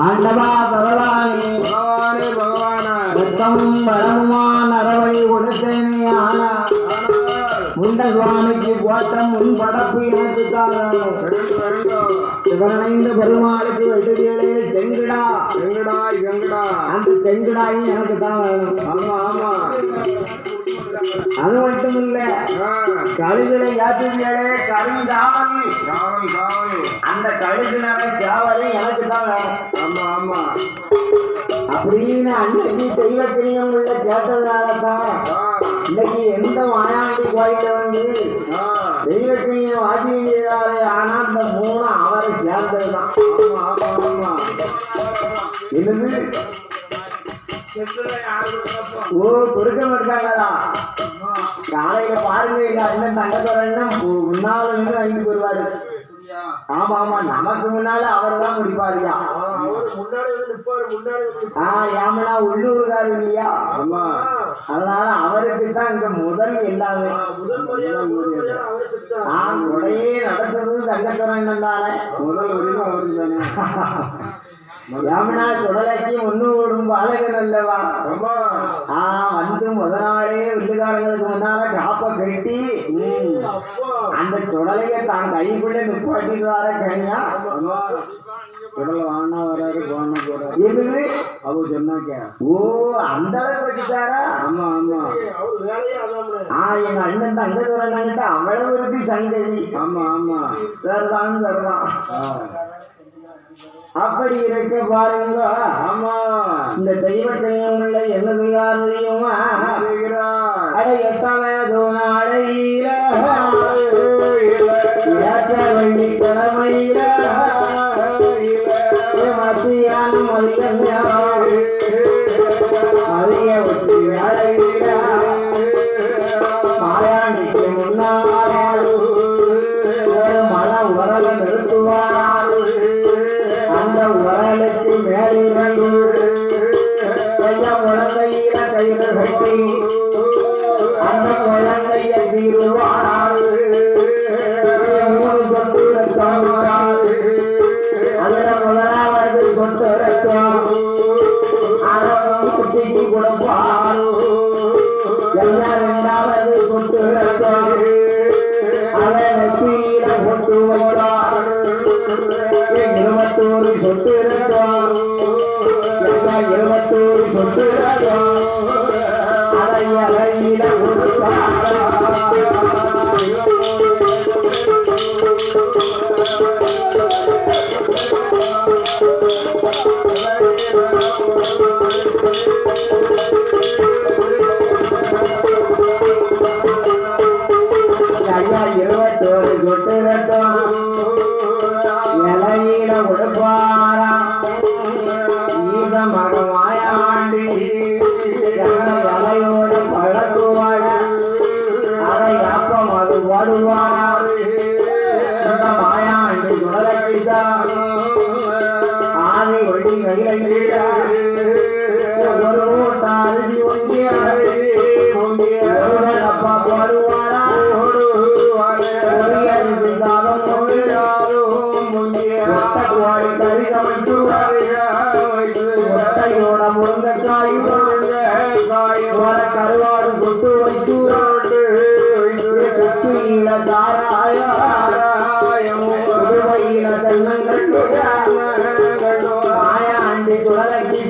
ஆண்டவா பகவானே பகவானே பகவான ரத்தமும் பலமுமான அரவை கொடுத்தேனே ஆனா முண்ட சுவாமிக்கு போட்ட முன் படப்பு எனக்கு தாராளம் சிவனைந்த பெருமாளுக்கு வெட்டுதே செங்குடா செங்கடாய் செங்கடா அந்த செங்குடாயும் எனக்கு தான் வேணும். ஆமா ஆமா அது மட்டும் இல்ல கழுகுல யாத்திரைகளே கருங்காவல் காவல் காவல் அந்த கழுகுனால காவலும் எனக்கு தான் வேணும். ஆமா ஆமா அப்படின்னு அன்னைக்கு தெய்வ கிரியம் உள்ள கேட்டதுனாலதான் இன்னைக்கு எந்த மாயாண்டி கோயில வந்து தெய்வ கிரியம் வாசியம் செய்தாலே ஆனா அந்த மூணு அவரை சேர்ந்ததுதான். ஆமா ஆமா ஆமா என்னது ஓ கொடுக்க இருக்காங்களா காலையில பாருங்க எங்க அண்ணன் தங்கத்தோரன்னா முன்னால இருந்து வாங்கிட்டு போயிருவாரு. ஆமா ஆமா நமக்கு முன்னால அவரை தான் முடிப்பாருயா. ஏமனா உள்ளூர்காரு இல்லையா அதனால அவருக்கு தான் இங்க முதல் எல்லாமே. கொடையே நடத்துறது தங்கத்தோரண்ணன் தானே முதல் உரிமை அவருக்கு தானே. யாமனா சுடலைக்கு ஒண்ணு ஓடும் பாலகன் அல்லவா வந்து முத நாளே வில்லுக்காரங்களுக்கு முன்னால காப்ப கட்டி அந்த சுடலைய தான் கைக்குள்ள நிப்பாட்டிடுவார கனியா உடல வாங்கினா வராரு போனா போறாரு என்னது அவ சொன்னாக்க ஓ அந்த அளவுக்கு வச்சுட்டாரா. ஆமா ஆமா எங்க அண்ணன் தங்க தூரங்கிட்ட அவ்வளவு இருக்கு சங்கதி. ஆமா ஆமா சரிதான் சரிதான். அப்படி இருக்க பாருங்க. ஆமா இந்த தெய்வத்தினுள்ள என்னது யார் தெரியுமா? அடை எட்டவதோ நாளையில வெள்ளி கிழமையில மத்தியானம் மதிய உச்சி வேலையில மாயாண்டிக்கு முன்னால் ஒரு மன உரல நிறுத்துவார். அந்த உரலுக்கு மேலிரண்டு குழந்தையில கயிறு கட்டி அந்த குழந்தைய தீருவார். மூணு சொட்டு ரத்தம் அதுல முதலாவது சொட்டு ரத்தம் அதை குட்டிக்கு கொடுப்பார். எல்லாம் இரண்டாவது சொட்டு ரத்தம் அதை நெத்தியில போட்டு வைப்பார். 21 சொட்டு ரத்தம் 21 சொட்டு ரத்தம் அதை அறையில கொடுப்பார். ஐயா 21 சொட்டு ரத்தம் இலையில கொடுப்பாரா. ஈச மகமாயாண்டி இலையோட பழக்குவாட அதை அப்பம் அது பாடுவாரா. மாயாண்டி சுடலைத்தான் ஆதி ஒளி கையில ஒரு ஊட்ட அரிசி ஒன்றிய அப்பா பாடுவாரா. சாதம் கோழி கறி சமைத்து முட்டையோட முருங்கைக்காய் கருவாடு சுட்டு வைத்து குப்பியில சாராயம் புதுவையில தென்னங்கண்டு மாயாண்டி சுடலைக்கு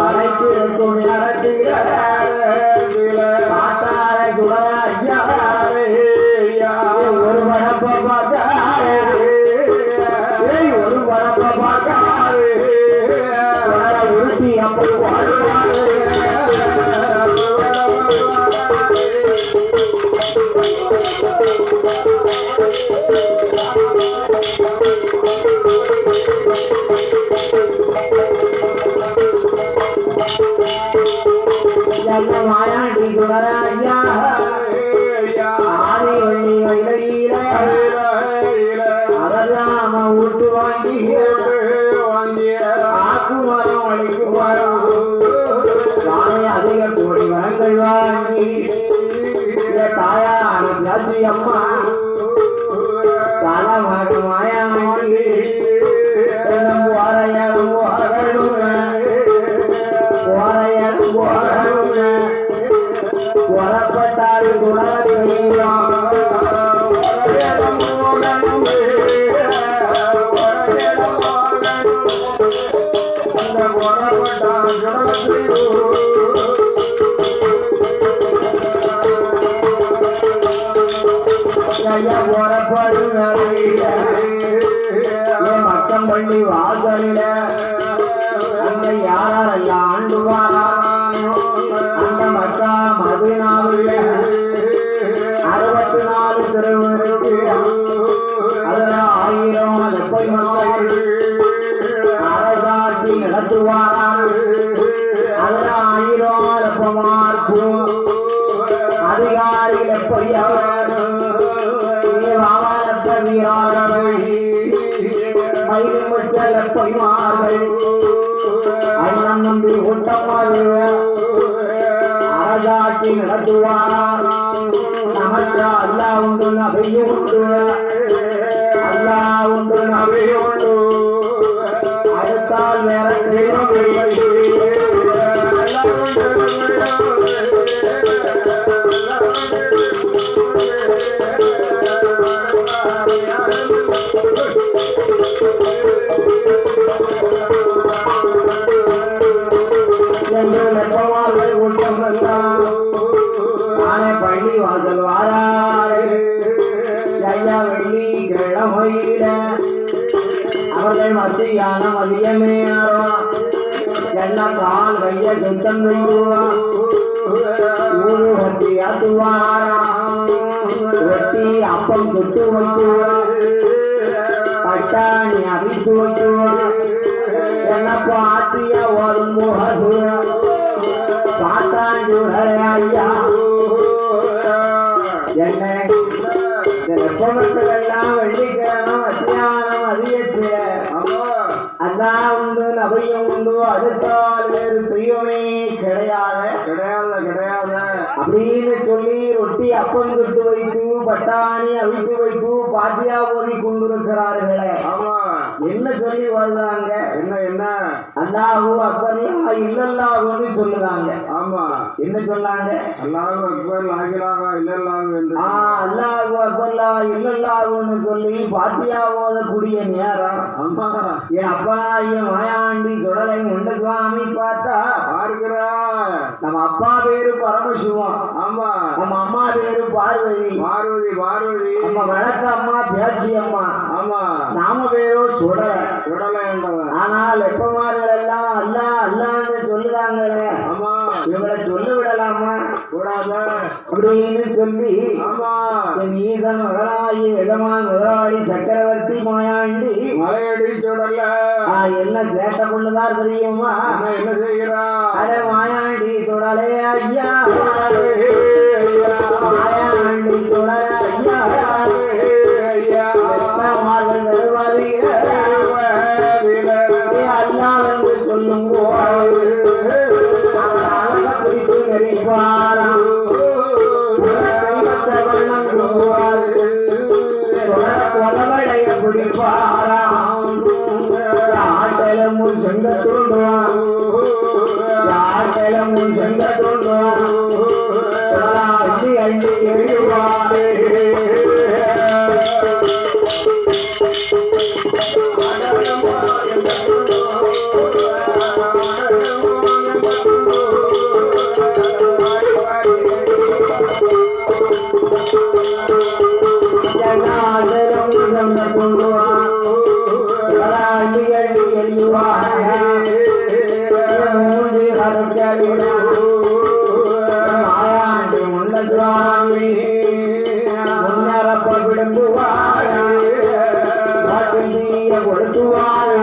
அனைத்திருக்கும் நடத்தில காட்டாரை சுடலையா ஒரு படப்ப பார்த்தாரு ஒரு படப்ப பார்த்தாரு உருட்டி அப்படி வாழ்வாரு. மாயாண்டி சுடலையா ஆதி வெள்ளி வயலில அதெல்லாம் விட்டு வாங்கி ஆக்கு மரம் வலிக்கு மரம் அதிக கோடி வரங்கள் வாங்கி தாயான ஜாதி அம்மா காலமாக மாயாண்டி ஐயா புறப்படும் மக்கம்பள்ளி வாசலில அந்த யாரெல்லாம் ஆண்டுவாரா அந்த மக்கா மதினாவில 64 திருவருக்கு அதுல 1000 லெப்பை மக்கள் அரசாட்சி நடத்துவாராம் அதுல 1000 லெப்பமார்க்கும் அதிகாரி லெப்பையவர் வாவாலப்ப வீராளர்கள் மயிலிமிட்ட லெப்பைமார்கள் அண்ணன் நம்பி கூட்டமாக அரசாட்சி நடத்துவாராம் நமக்கு அல்லா உண்டு நபியும் உண்டு அல்லா உண்டு நபியும் உண்டு அடுத்தால் வேற தெய்வம் இல்லை என்று நெப்பவார்கள் கூட்டம் எல்லாம் நானே பள்ளி வாசல் வாராரு ஐயா வெள்ளி கிழமையில அவர்கள் மத்தியான மதியமே என்ன கால் கைய சுத்தம் செய்வான் ஊரு வட்டி ஆத்துவாராம் வெட்டி அப்பம் சுட்டு வைக்குவான் பட்டாணி அவித்து வைக்குவான் என்ன பாத்திய வரும்போது பாத்தாண்டூரே ஐயா என்ன வெப்பமட்டெல்லாம் வெள்ளிக்கிழமை மத்தியானம் அதிகத்துல அல்லா உண்டு நபையும் உண்டு அடுத்தால் வேறு தெய்வமே கிடையாது அப்படின்னு சொல்லி ரொட்டி அப்பம் சுட்டு வைத்து பட்டாணி அவித்து வைத்து பாத்தியா ஓதி கொண்டிருக்கிறார்களே என்ன சொல்லி வருதாங்க என்ன அல்லாஹு அக்பர் இல்லல்லாஹுன்னு சொல்லுதாங்க ஆமா என்ன சொன்னாங்க அல்லாஹு அக்பர் லா இலாஹா இல்லல்லாஹு என்று அல்லாஹு அக்பர் லா இல்லல்லாஹுன்னு சொல்லி பாத்தியா ஓதக்கூடிய நேரம் ஆமா என் அப்பனா என் மாயாண்டி சுடலை முண்ட சுவாமி பார்த்தா பார்க்கிறா நம்ம அப்பா பேரு பரமசிவம் ஆமா நம்ம அம்மா பேரு பார்வதி நம்ம வழக்க அம்மா பேச்சி அம்மா ஆமா நாம பேரோ சுடலை என்றவன் ஆனால் எப்பமார்கள் எல்லாம் அல்லா அல்லான்னு சொல்லுதாங்களே ஆமா இவங்களை சொல்ல விடலாமா கூடாத அப்படின்னு சொல்லி ஆமா என் ஈசன் மகனாயி எஜமான் முதலாளி சக்கரவர்த்தி மாயாண்டி மலையடி சுடல என்ன சேட்டை கொண்டுதான் தெரியுமா என்ன செய்கிறா அட மாயாண்டி சுடலே ஐயா மாயாண்டி சுடலே ஐயா மார்கள் நிர்வாகிகள் அல்லா என்று சொல்லும் போது அழக பிடித்து நெறிப்பாராம் உதவடைய பிடிப்பாராம் ஆட்டலமும் செங்க தூண்டுவான் ஆட்டலமும் செங்க தூண்டுவான் அள்ளி அள்ளி எறிவாரே மாயாண்டி முண்ட சுவாமி முன்னரப்ப விடுங்குவார் கொடுத்துவார்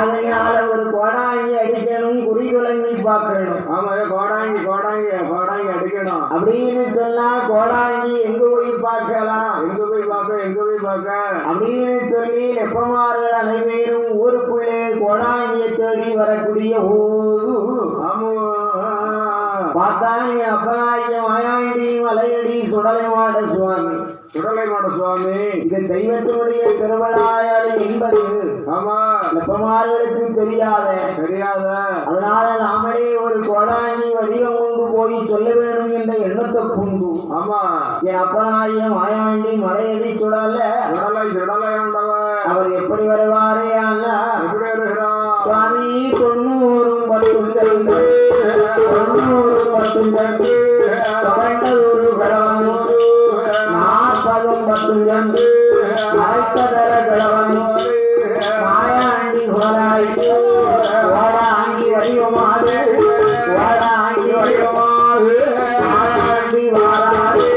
அதனால ஒரு கோடாங்கி அடிக்கணும், குறி துலங்கி பார்க்கணும். ஆமா, கோடாங்கி கோடாங்கி கோடாங்கி அடிக்கணும் அப்படின்னு சொன்னா கோடாங்கி எங்க போய் பார்க்கலாம், எங்க போய் பார்க்க அப்படின்னு சொல்லி எப்பமார்கள் அனைவரும் ஊருக்குள்ளே கோடாங்கியை தேடி வரக்கூடிய போது பார்த்தாங்க அப்பனாகிய மாயாண்டி மலையடி சுடலைமாட சுவாமி. இது தெய்வத்தினுடைய திருவிழாயாளி என்பது ஆமா எப்பமார்களுக்கு தெரியாத. அதனால நாமளே ஒரு கோடாங்கி வடிவம் கொண்டு போய் சொல்ல வேண்டும் என்ற எண்ணத்தை கொண்டு ஆமா என் அப்பனாகிய மாயாண்டி மலையடி சுடல அவர் எப்படி வருவாரே அல்ல சுவாமி 90 பத்துங்கள் 90 கடவன் 40 பத்துங்கள் மறைத்ததர கடவன் மாயாண்டி கோடாய் ஓடாங்கி வடிவமாக ஓடாங்கி வடிவமாக மாயாண்டி வாராது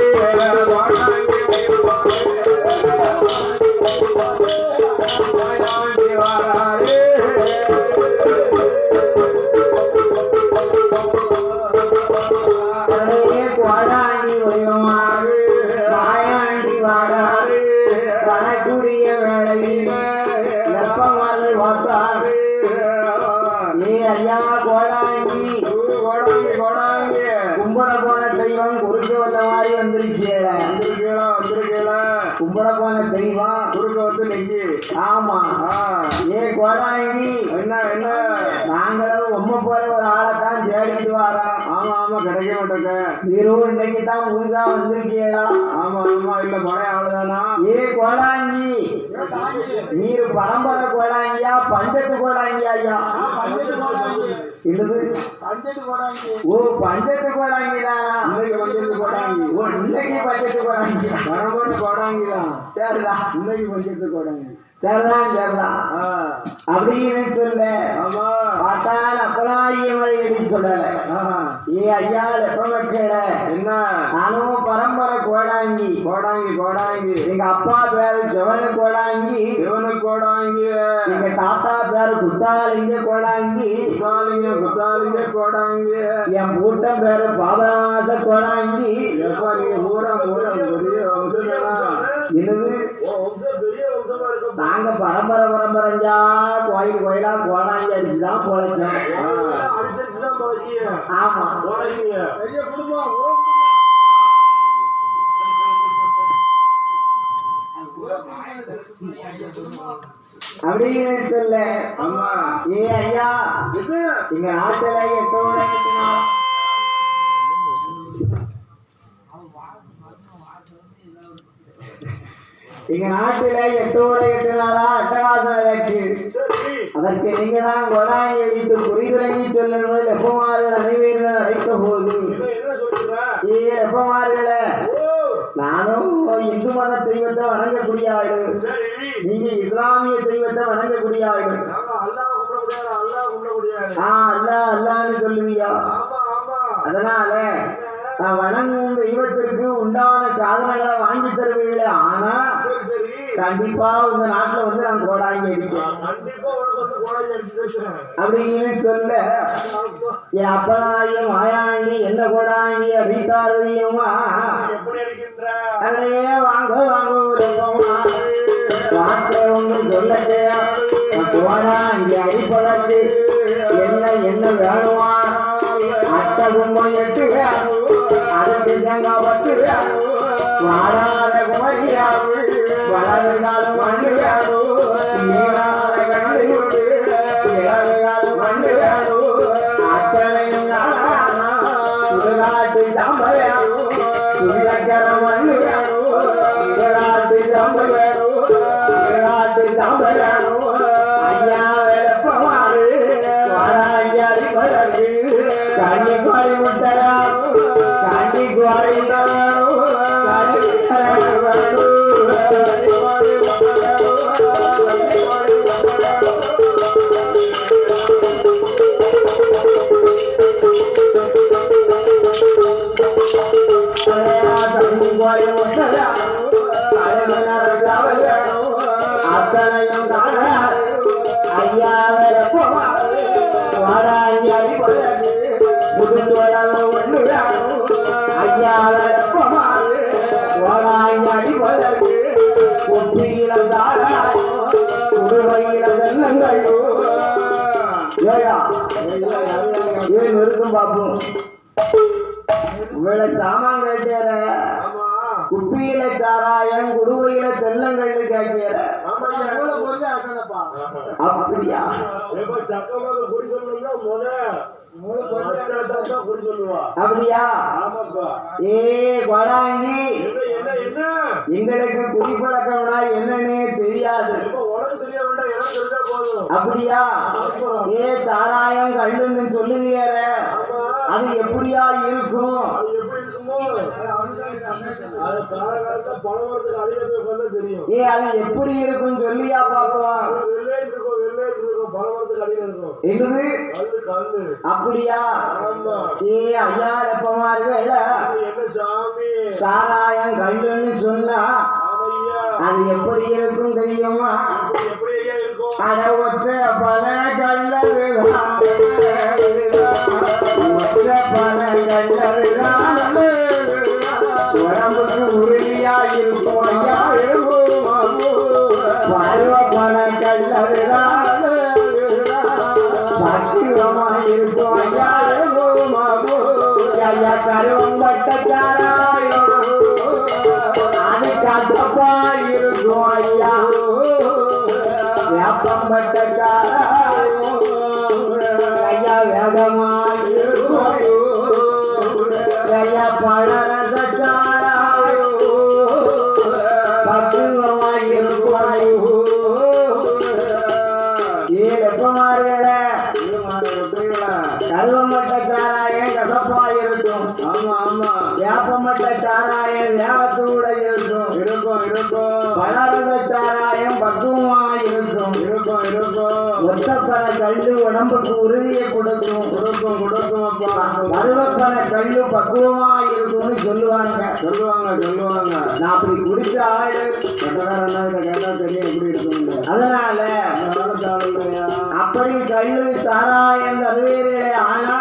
கோடாங்கி வடிவமாக மாயாண்டி வாராது வரக்கூடிய வேளையில் வெப்பமார்கள் பார்த்தார். ஏ ஐயா கோடாங்கி கும்பிட போன தெய்வம் குறுக்க வந்த மாதிரி வந்திருக்கீல கும்பிட போன தெய்வம் குறுக்க வந்து நெஞ்சு ஆமா. ஏ கோடாங்கி என்ன நாங்களும் உம்மை போல ஒரு ஆளைத்தான் தேடிட்டு வாரோம். ஆமா ஆமா கிடைக்க மாட்டேங்க நீரும் இன்னைக்கு தான் புதுசா வந்திருக்கீங்களா? ஆமா ஆமா இல்ல பழைய ஆளுதானா? ஏ கோடாங்கி நீர் பரம்பரை கோடாங்கியா பஞ்சத்து கோடாங்கியா? ஐயா என்னது ஓ பஞ்சத்து கோடாங்கி தானா? பஞ்சத்து கோடாங்கி ஓ இன்னைக்கு பஞ்சத்து கோடாங்கி பரம்பரை கோடாங்கி தான். சரிதா இன்னைக்கு பஞ்சத்து கோடாங்கி சரிதான் சரிதான் அப்படின்னு சொல்ல பார்த்தால் அப்பனாகிய மலையடி சொல்லல. ஏ ஐயா எப்ப மக்கள என்ன நானும் பரம்பரை கோடாங்கி எங்க அப்பா பேரு சிவனு கோடாங்கி எங்க தாத்தா பேரு குத்தாலிங்க கோடாங்கி என் கூட்டம் பேரு பாபநாச கோடாங்கி. என்னது நாங்க பரம்பரைஞ்சா கோயில் கோயிலா கோடாங்கி அடிச்சுதான் போலைச்சோம். ஆமா அப்படின்னு சொல்ல. ஏ ஐயா எங்க நாட்டுல 8 எங்க நாட்டுல 8 நாளா அட்டகாசம் நடக்கு. அதற்கு நீங்க தான் கொடாங்கி அடித்து புரிதுறங்கி சொல்லணும். எப்பமார்கள் அனைவர்கள் அழைத்த போது ஏ எப்பமார்கள நானும் இந்து மத தெய்வத்தை வணங்கக்கூடிய ஆளு, நீங்க இஸ்லாமிய தெய்வத்தை வணங்கக்கூடிய ஆளு. அல்லா அல்லான்னு சொல்லுவியா? அதனால நான் வணங்கும் தெய்வத்திற்கு உண்டான சாதனைகளை வாங்கி தருவீங்களே. ஆனா கண்டிப்பா உங்க நாட்டுல வந்து நான் கோடாங்கி அடிப்பேன் அப்படின்னு சொல்ல. என் அப்பனாகிய மாயாண்டி என்ன கோடாங்கி அடித்தாதையுமா அங்கனையே வாங்க ஒன்று சொல்லட்டே கோடாங்கி அடிப்பதற்கு என்ன வேணுமா? அட்டை கும்பம் 8 அதுக்கு தேங்காய் 10 வாடாத குமரியா வளரு காலம் மண்ணு வேணும் நீடாத கண்டு இளவு காலம் மண்ணு வேணும் அத்தனையும் சுடுகாட்டு சாம்பல் வேணும் சுள்ளக்கர மண்ணு வேணும் சுடுகாட்டு சாம்பல் வேணும் சுடுகாட்டு சாம்பல் வேணும். ஐயா வெப்பமாறு வாடாங்கி அடிப்பதற்கு கண்ணி கோழி முட்டரா குப்பியில சாராயம் குடுவையில தென்னங்கள் ஏயா ஏன் இருக்கும் பாப்போம் இவளை சாமான் கேட்டேற குப்பியில சாராயம் குடுவையில தென்னங்கள் கேட்கிற அப்படியா அப்படியா ஏ கொடாங்கி எங்களுக்கு குடிப்பழக்கம்னா என்னன்னே தெரியாது அப்படியா ஏ சாராயம் கல்லுன்னு சொல்லுகிற அது எப்படியா இருக்கும் ஏ அது எப்படி இருக்கும் சொல்லியா பாப்போம் என்னது அப்படியா ஏ ஐயா எப்பமார்கள் சாராயம் கல்லுன்னு சொன்னா அது எப்படி இருக்கும் தெரியுமா அட ஒத்த பல கல்லதுதான் ஒத்த பல கல்லதுதான் உடம்புக்கு உறுதியா இருக்கும் ஐயா பருவ பல கல்லதுதான் பக்குவமா இருக்கும் ஐயா ஐயா கருவம் பட்டச்சாராயம் அது கசப்பா இருக்கும் ஐயா வேப்பம் பட்டச்சாராயம் ஐயா வேகமா இருக்கும் ஐயா பழரசாராயம் பக்குவமா இருக்கும் ஏப்பமார்கள கருவமட்ட சாராயம் கசப்பா இருக்கும் ஆமா ஆமா வேப்பமட்ட சாராயம் வேகத்தோட இருக்கும் இருக்கும் இருக்கும் பழரச சாராயம் பக்குவமா இருக்கும் இருக்கும் இருக்கும் ஒத்தப்பன கல்லு உடம்புக்கு உறுதியை கொடுக்கும் கொடுக்கும் கொடுக்கும் அப்பா பருவப்பன கல்லு பக்குவமா இருக்கும்னு சொல்லுவாங்க சொல்லுவாங்க சொல்லுவாங்க நான் அப்படி குடிச்ச ஆளு கேட்டா தெரியும் எப்படி இருக்கும் அதனால அப்படி கல்லு சாராயம் தருவீர்களே ஆனா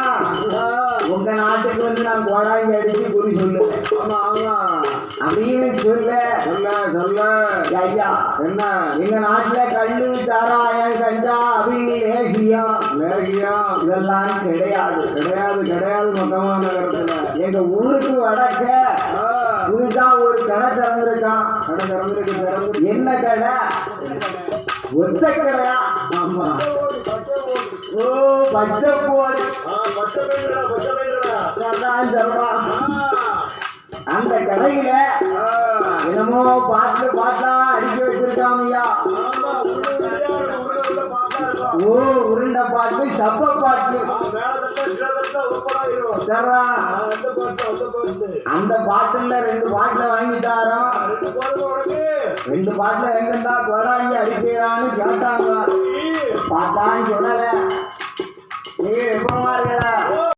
உங்க நாட்டுக்கு வந்து நான் கோடாங்கி அடிச்சு குறி சொல்லுவேன் ஆமா ஆமா அப்படின்னு சொல்ல சொல்ல சொல்ல ஐயா என்ன எங்க நாட்டுல கல்லு சாராயம் கஞ்சா அப்படின்னு லேகியம் லேகியம் இதெல்லாம் கிடையாது கிடையாது கிடையாது மொத்தமான நகரத்துல எங்க ஊருக்கு வடக்க புதுசா ஒரு கடை திறந்திருக்கான் கடை திறந்திருக்கு என்ன கடை ஒத்த கடையா ஆமா ஓ பச்சை போடு அந்த கடையில என்னமோ பாட்டு பாட்டா அடிக்க வச்சிருக்காமையா ஓ உருண்டை பாட்டு சப்ப பாட்டு அந்த பாட்டுல 2 பாட்டுல வாங்கிட்டாரோம் 2 பாட்டுல எங்கண்டா கொடாங்கி அடிக்கிறான்னு கேட்டாங்க பார்த்தான்னு சொல்லல நீ எப்ப